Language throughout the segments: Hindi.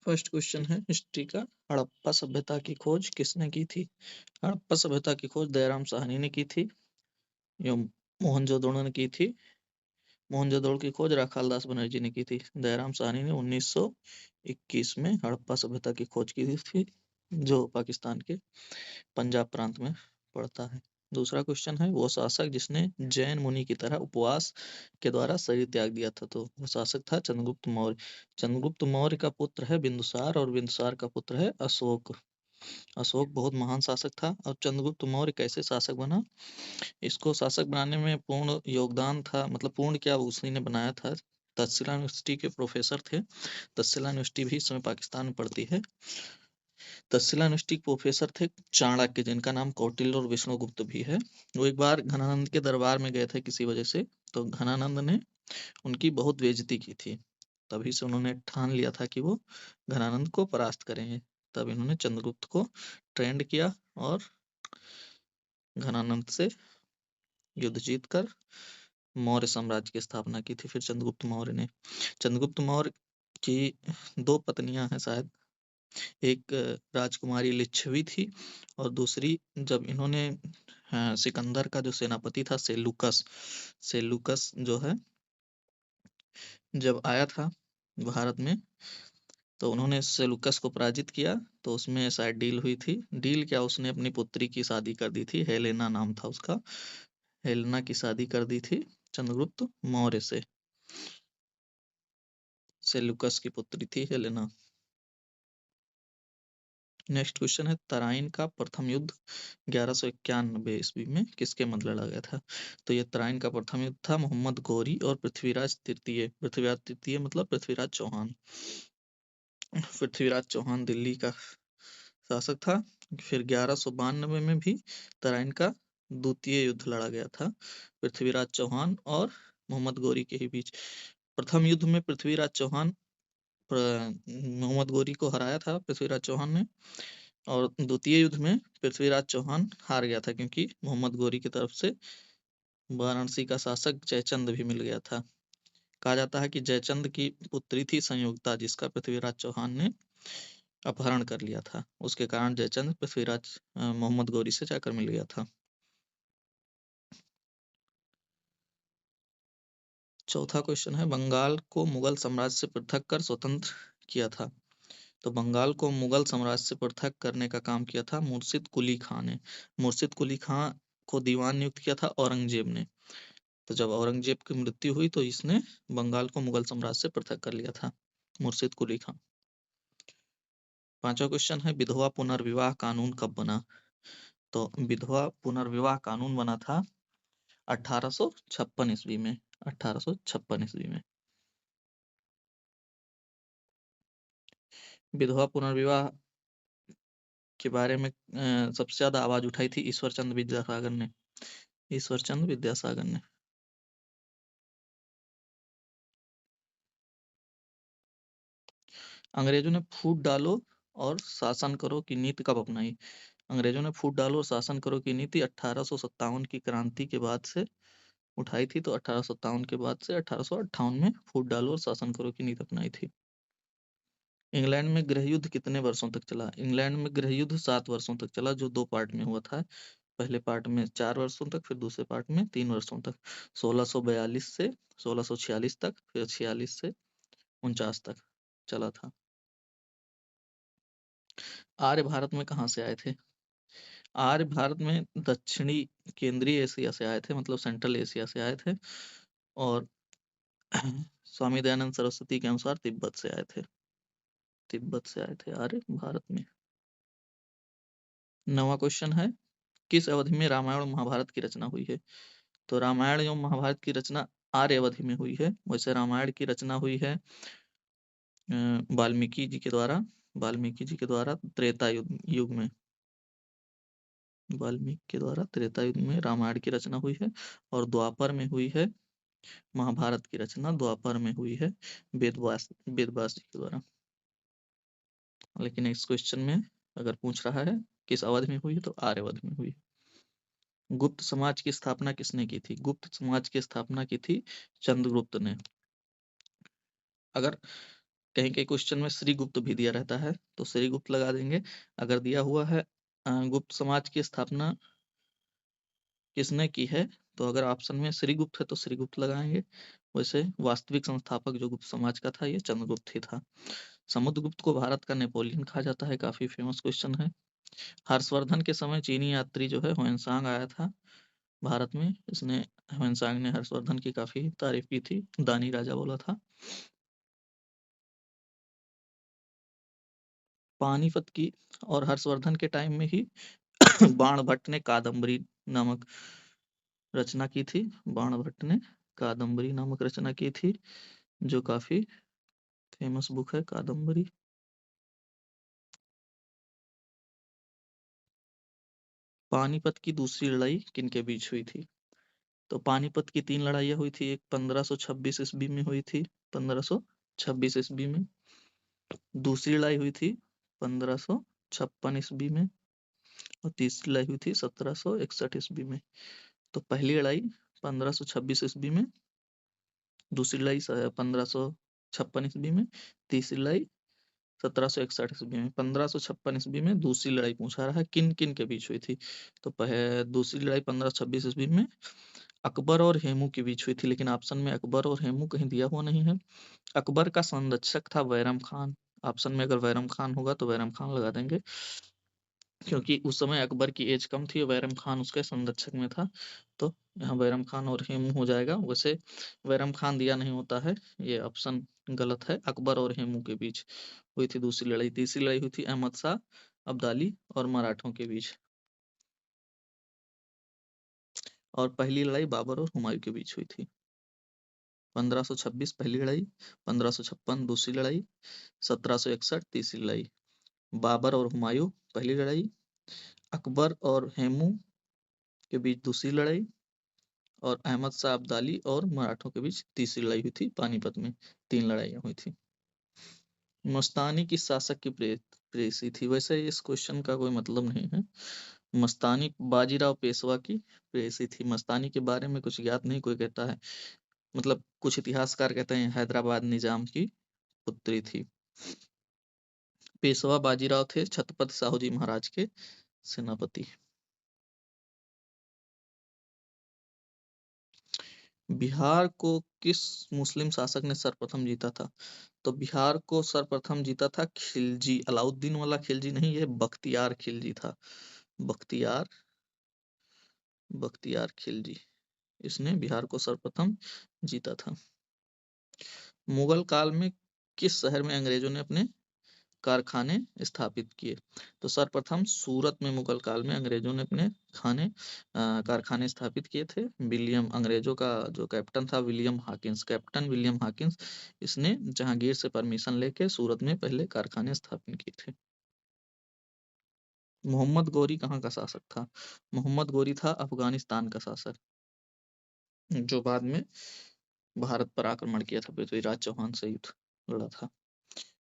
फर्स्ट क्वेश्चन है हिस्ट्री का, हड़प्पा सभ्यता की खोज किसने की थी? हड़प्पा सभ्यता की खोज दयाराम साहनी ने की थी। यो मोहनजोदड़ो ने की थी। मोहनजोदड़ो की खोज राखालदास बनर्जी ने की थी। दयाराम साहनी ने 1921 में हड़प्पा सभ्यता की खोज की थी, जो पाकिस्तान के पंजाब प्रांत में पड़ता है। दूसरा क्वेश्चन है, वो शासक जिसने जैन मुनि की तरह उपवास के द्वारा शरीर त्याग दिया था, तो वो शासक था चंद्रगुप्त मौर्य। चंद्रगुप्त मौर्य का पुत्र है बिंदुसार और बिंदुसार का पुत्र है अशोक। अशोक बहुत महान शासक था। और चंद्रगुप्त मौर्य कैसे शासक बना, इसको शासक बनाने में पूर्ण योगदान था, मतलब पूर्ण क्या उसी ने बनाया था। तक्षशिला यूनिवर्सिटी के प्रोफेसर थे। तक्षशिला यूनिवर्सिटी भी इस समय पाकिस्तान में पड़ती है। तक्षशिला यूनिवर्सिटी के प्रोफेसर थे चाणक्य, जिनका नाम कौटिल्य और विष्णुगुप्त भी है। वो एक बार घनानंद के दरबार में गए थे किसी वजह से, तो घनानंद ने उनकी बहुत बेइज्जती की थी। तभी से उन्होंने ठान लिया था कि वो घनानंद को परास्त करेंगे। तब इन्होंने चंद्रगुप्त को ट्रेंड किया और घनानंद से युद्ध जीतकर मौर्य साम्राज्य की स्थापना की थी। फिर चंद्रगुप्त मौर्य की दो पत्नियां हैं शायद। एक राजकुमारी लिच्छवी थी और दूसरी, जब इन्होंने सिकंदर का जो सेनापति था सेलुकस जो है, जब आया था भारत में, तो उन्होंने सेलुकस को पराजित किया। तो उसमें शायद डील हुई थी। डील क्या, उसने अपनी पुत्री की शादी कर दी थी, हेलेना नाम था उसका। हेलेना की शादी कर दी थी चंद्रगुप्त मौर्य से। सेलुकस की पुत्री थी हेलेना। नेक्स्ट क्वेश्चन है, तराइन का प्रथम युद्ध 1191 ईस्वी में किसके मध्य लड़ा गया था? तो ये तराइन का प्रथम युद्ध था मोहम्मद गौरी और पृथ्वीराज तृतीय मतलब पृथ्वीराज चौहान। पृथ्वीराज चौहान दिल्ली का शासक था। फिर 1192 में भी तराइन का द्वितीय युद्ध लड़ा गया था पृथ्वीराज चौहान और मोहम्मद गौरी के ही बीच। प्रथम युद्ध में पृथ्वीराज चौहान मोहम्मद गौरी को हराया था पृथ्वीराज चौहान ने, और द्वितीय युद्ध में पृथ्वीराज चौहान हार गया था, क्योंकि मोहम्मद गौरी की तरफ से वाराणसी का शासक जयचंद भी मिल गया था। कहा जाता है कि जयचंद की पुत्री थी संयुक्ता, जिसका पृथ्वीराज चौहान ने अपहरण कर लिया था। उसके कारण जयचंद पृथ्वीराज मोहम्मद गौरी से जाकर मिल गया था। चौथा क्वेश्चन है, बंगाल को मुगल साम्राज्य से पृथक कर स्वतंत्र किया था। तो बंगाल को मुगल साम्राज्य से पृथक करने का काम किया था मुर्शिद कुली खां ने। मुर्शिद कुली खां को दीवान नियुक्त किया था औरंगजेब ने। तो जब औरंगजेब की मृत्यु हुई तो इसने बंगाल को मुगल साम्राज्य से पृथक कर लिया था, मुर्शिद कुली खां। पांचवा क्वेश्चन है, विधवा पुनर्विवाह कानून कब बना? तो विधवा पुनर्विवाह कानून बना था 1856 ईस्वी में। 1856 ईस्वी में विधवा पुनर्विवाह के बारे में सबसे ज्यादा आवाज उठाई थी ईश्वरचंद विद्यासागर ने। ईश्वरचंद विद्यासागर ने। अंग्रेजों ने फूट डालो और शासन करो की नीति कब अपनाई? अंग्रेजों ने फूट डालो और शासन करो की नीति 1857 की क्रांति के बाद से उठाई थी। तो 1857 के बाद से 1858 में फूट डालो और शासन करो की नीति अपनाई थी। इंग्लैंड में गृह युद्ध कितने वर्षों तक चला? इंग्लैंड में गृह युद्ध 7 वर्षों तक चला, जो 2 पार्ट में हुआ था। पहले पार्ट में 4 वर्षों तक, फिर दूसरे पार्ट में 3 वर्षों तक। 1642 से 1646 तक, फिर 46 से 49 तक चला था। आर्य भारत में कहाँ से आए थे? आर्य भारत में दक्षिणी केंद्रीय एशिया से आए थे, मतलब सेंट्रल एशिया से आए थे। और स्वामी दयानंद सरस्वती के अनुसार तिब्बत से आए थे। तिब्बत से आए थे आर्य भारत में। 9वां क्वेश्चन है, किस अवधि में रामायण और महाभारत की रचना हुई है? तो रामायण एवं महाभारत की रचना आर्य अवधि में हुई है। वैसे रामायण की रचना हुई है वाल्मीकि जी के द्वारा। वाल्मीकि जी के द्वारा त्रेता युग में। वाल्मीकि के द्वारा त्रेता युग में रामायण की रचना हुई है। और द्वापर में हुई है महाभारत की रचना, द्वापर में हुई है वेदव्यास जी के द्वारा। लेकिन इस क्वेश्चन में अगर पूछ रहा है किस अवधि में हुई है, तो आर्य अवधि में हुई है। गुप्त समाज की स्थापना किसने की थी? गुप्त समाज की स्थापना की थी चंद्रगुप्त ने। अगर कहीं कहीं क्वेश्चन में श्रीगुप्त भी दिया रहता है तो श्रीगुप्त लगा देंगे। अगर दिया हुआ है गुप्त समाज की स्थापना किसने की है, तो अगर ऑप्शन में श्रीगुप्त है तो श्रीगुप्त लगाएंगे। वैसे वास्तविक संस्थापक जो गुप्त समाज का था ये चंद्रगुप्त ही था। समुद्रगुप्त को भारत का नेपोलियन कहा जाता है, काफी फेमस क्वेश्चन है। हर्षवर्धन के समय चीनी यात्री जो है ह्वेनसांग आया था भारत में, इसने ह्वेनसांग ने हर्षवर्धन की काफी तारीफ की थी, दानी राजा बोला था। पानीपत की और हर्षवर्धन के टाइम में ही बाणभट्ट ने कादम्बरी नामक रचना की थी। बाणभट्ट ने कादम्बरी नामक रचना की थी, जो काफी फेमस बुक है कादम्बरी। पानीपत की दूसरी लड़ाई किनके बीच हुई थी, तो पानीपत की 3 लड़ाइयाँ हुई थी। एक 1526 ईस्वी में हुई थी, 1526 ईस्वी में। दूसरी लड़ाई हुई थी 1556 ईस्वी में और तीसरी लड़ाई हुई थी 1761 ईस्वी में। तो पहली लड़ाई 1526 ईस्वी में, दूसरी लड़ाई 1556 ईस्वी में, तीसरी लड़ाई 1761 ईस्वी में। 1556 ईस्वी में दूसरी लड़ाई पूछा रहा है किन किन के बीच हुई थी, तो दूसरी लड़ाई 1526 ईस्वी में अकबर और हेमू के बीच हुई थी, लेकिन ऑप्शन में अकबर और हेमू कहीं दिया हुआ नहीं है। अकबर का संरक्षक था बैरम खान, ऑप्शन में अगर बैरम खान होगा तो बैरम खान लगा देंगे, क्योंकि उस समय अकबर की एज कम थी और बैरम खान उसके संरक्षक में था। तो यहाँ बैरम खान और हेमू हो जाएगा। वैसे बैरम खान दिया नहीं होता है, ये ऑप्शन गलत है। अकबर और हेमू के बीच हुई थी दूसरी लड़ाई। तीसरी लड़ाई हुई थी अहमद शाह अब्दाली और मराठों के बीच, और पहली लड़ाई बाबर और हुमायूं के बीच हुई थी। 1526 पहली लड़ाई, 1556 दूसरी लड़ाई, 1761 तीसरी लड़ाई। बाबर और हुमायूं पहली लड़ाई, अकबर और हेमू के बीच दूसरी लड़ाई, और अहमद शाह अब्दाली और मराठों के बीच तीसरी लड़ाई हुई थी पानीपत में। 3 लड़ाइयां हुई थी। मस्तानी किस शासक की प्रेयसी थी, वैसे इस क्वेश्चन का कोई मतलब नहीं है। मस्तानी बाजीराव पेशवा की प्रेयसी थी। मस्तानी के बारे में कुछ ज्ञात नहीं, कोई कहता है, मतलब कुछ इतिहासकार कहते हैं हैदराबाद निजाम की पुत्री थी। पेशवा बाजीराव थे छत्रपति साहू जी महाराज के सेनापति। बिहार को किस मुस्लिम शासक ने सर्वप्रथम जीता था, तो बिहार को सर्वप्रथम जीता था खिलजी। अलाउद्दीन वाला खिलजी नहीं, ये बख्तियार खिलजी था। बख्तियार बख्तियार खिलजी, इसने बिहार को सर्वप्रथम जीता था। मुगल काल में किस शहर में अंग्रेजों ने अपने कारखाने स्थापित किए, तो सर्वप्रथम सूरत में मुगल काल में अंग्रेजों ने अपने कारखाने स्थापित किए थे। विलियम, अंग्रेजों का जो कैप्टन था William Hawkins, captain William Hawkins, इसने जहांगीर से परमिशन लेके सूरत में पहले कारखाने स्थापित किए थे। मोहम्मद गौरी कहाँ का शासक था, मोहम्मद गौरी था अफगानिस्तान का शासक, जो बाद में भारत पर आक्रमण किया था, पृथ्वीराज चौहान से युद्ध लड़ा था।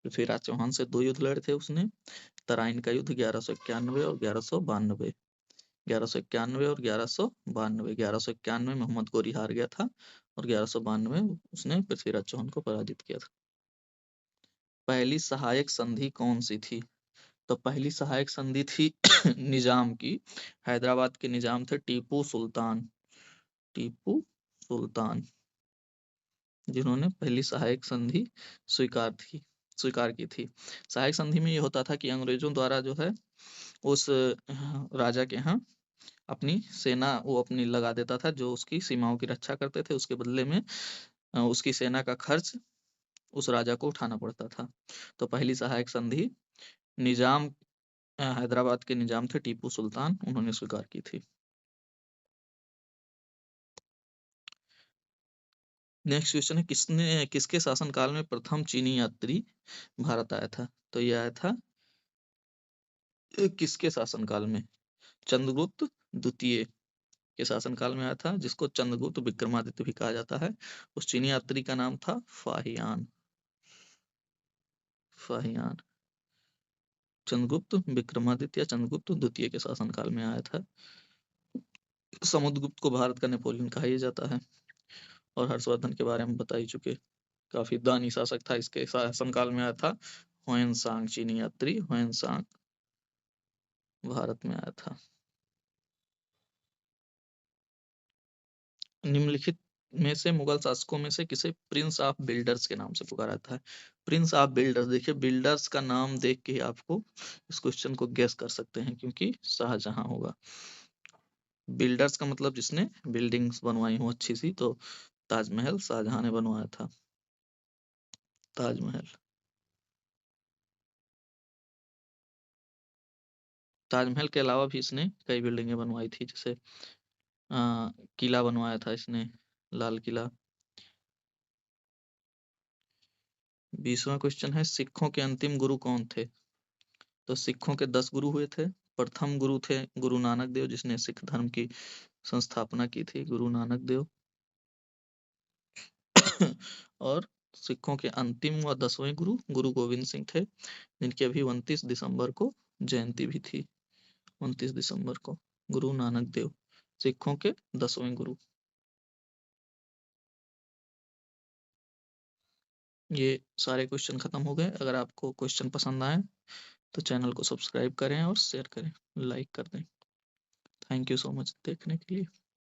पृथ्वीराज चौहान से 2 युद्ध लड़े थे उसने, तराइन का युद्ध 1191 और 1192, 1191 और 1192। 1191 में मोहम्मद गौरी हार गया था और 1192 में उसने पृथ्वीराज चौहान को पराजित किया था। पहली सहायक संधि कौन सी थी, तो पहली सहायक संधि थी निजाम की। हैदराबाद के निजाम थे टीपू सुल्तान, टीपू सुल्तान, जिन्होंने पहली सहायक संधि स्वीकार की थी। सहायक संधि में ये होता था कि अंग्रेजों द्वारा जो है उस राजा के यहाँ अपनी सेना वो अपनी लगा देता था, जो उसकी सीमाओं की रक्षा करते थे, उसके बदले में उसकी सेना का खर्च उस राजा को उठाना पड़ता था। तो पहली सहायक संधि निजाम, हैदराबाद के निजाम थे टीपू सुल्तान, उन्होंने स्वीकार की थी। नेक्स्ट क्वेश्चन है किसके शासनकाल में प्रथम चीनी यात्री भारत आया था, तो यह आया था किसके शासनकाल में, चंद्रगुप्त द्वितीय के शासनकाल में आया था, जिसको चंद्रगुप्त विक्रमादित्य भी कहा जाता है। उस चीनी यात्री का नाम था फाहियान, फाहियान। चंद्रगुप्त विक्रमादित्य चंद्रगुप्त द्वितीय के शासनकाल में आया था। समुद्रगुप्त को भारत का नेपोलियन कहा ही जाता है, और हर्षवर्धन के बारे में बता ही चुके। काफी दानी शासक था, इसके शासनकाल में आया था ह्वेन-सांग चीनी यात्री ह्वेन-सांग भारत में आया था। निम्नलिखित में से मुगल शासकों में से किसे प्रिंस ऑफ बिल्डर्स के नाम से पुकारा जाता है? प्रिंस ऑफ बिल्डर्स, देखिए बिल्डर्स का नाम देख के ही आपको इस क्वेश्चन को गेस कर सकते हैं, क्योंकि शाहजहां होगा। बिल्डर्स का मतलब जिसने बिल्डिंग्स बनवाई हो अच्छी सी, तो ताजमहल शाहजहां ने बनवाया था, ताजमहल। ताजमहल के अलावा भी इसने कई बिल्डिंगें बनवाई थी, जैसे किला बनवाया था इसने, लाल किला। 20वां क्वेश्चन है, सिखों के अंतिम गुरु कौन थे? तो सिखों के 10 गुरु हुए थे। प्रथम गुरु थे गुरु नानक देव, जिसने सिख धर्म की संस्थापना की थी, गुरु नानक देव। और सिखों के अंतिम व 10वें गुरु गुरु गोविंद सिंह थे, जिनकी अभी 29 दिसंबर को जयंती भी थी। 29 दिसंबर को गुरु नानक देव, सिखों के 10वें गुरु। ये सारे क्वेश्चन खत्म हो गए। अगर आपको क्वेश्चन पसंद आए तो चैनल को सब्सक्राइब करें और शेयर करें, लाइक कर दें। थैंक यू सो मच देखने के लिए।